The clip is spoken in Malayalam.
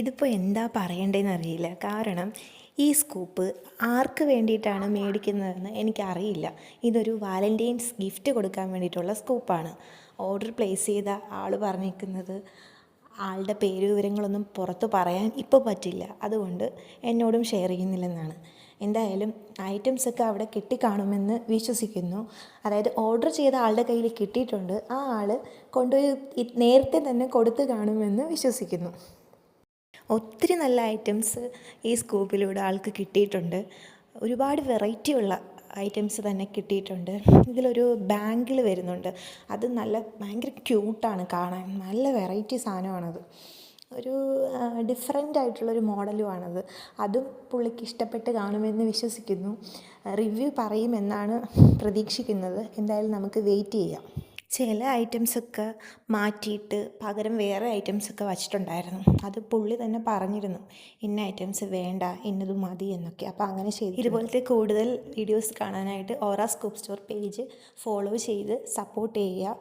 ഇതിപ്പോൾ എന്താ പറയേണ്ടതെന്ന് അറിയില്ല. കാരണം ഈ സ്കൂപ്പ് ആർക്ക് വേണ്ടിയിട്ടാണ് മേടിക്കുന്നതെന്ന് എനിക്കറിയില്ല. ഇതൊരു വാലൻറ്റൈൻസ് ഗിഫ്റ്റ് കൊടുക്കാൻ വേണ്ടിയിട്ടുള്ള സ്കൂപ്പാണ്. ഓർഡർ പ്ലേസ് ചെയ്ത ആൾ പറഞ്ഞിരിക്കുന്നത് ആളുടെ പേര് വിവരങ്ങളൊന്നും പുറത്ത് പറയാൻ ഇപ്പോൾ പറ്റില്ല, അതുകൊണ്ട് എന്നോടും ഷെയർ ചെയ്യുന്നില്ലെന്നാണ്. എന്തായാലും ഐറ്റംസൊക്കെ അവിടെ കിട്ടിക്കാണുമെന്ന് വിശ്വസിക്കുന്നു. അതായത് ഓർഡർ ചെയ്ത ആളുടെ കയ്യിൽ കിട്ടിയിട്ടുണ്ട്. ആ ആൾ കൊണ്ടുപോയി നേരത്തെ തന്നെ കൊടുത്തു കാണുമെന്ന് വിശ്വസിക്കുന്നു. ഒത്തിരി നല്ല ഐറ്റംസ് ഈ സ്കൂപ്പിലൂടെ ആൾക്ക് കിട്ടിയിട്ടുണ്ട്. ഒരുപാട് വെറൈറ്റി ഉള്ള ഐറ്റംസ് തന്നെ കിട്ടിയിട്ടുണ്ട്. ഇതിലൊരു ബാങ്കിൾ വരുന്നുണ്ട്. അത് ഭയങ്കര ക്യൂട്ടാണ് കാണാൻ. നല്ല വെറൈറ്റി സാധനമാണത്. ഒരു ഡിഫറെൻ്റ് ആയിട്ടുള്ളൊരു മോഡലുമാണത്. അതും പുള്ളിക്ക് ഇഷ്ടപ്പെട്ട് കാണുമെന്ന് വിശ്വസിക്കുന്നു. റിവ്യൂ പറയുമെന്നാണ് പ്രതീക്ഷിക്കുന്നത്. എന്തായാലും നമുക്ക് വെയിറ്റ് ചെയ്യാം. ചില ഐറ്റംസൊക്കെ മാറ്റിയിട്ട് പകരം വേറെ ഐറ്റംസൊക്കെ വച്ചിട്ടുണ്ടായിരുന്നു. അത് പുള്ളി തന്നെ പറഞ്ഞിരുന്നു, ഇന്ന ഐറ്റംസ് വേണ്ട, ഇന്നത് മതി എന്നൊക്കെ. അപ്പോൾ അങ്ങനെ ചെയ്തു. ഇതുപോലത്തെ കൂടുതൽ വീഡിയോസ് കാണാനായിട്ട് ഓറ സ്കൂപ്പ് സ്റ്റോർ പേജ് ഫോളോ ചെയ്ത് സപ്പോർട്ട് ചെയ്യുക.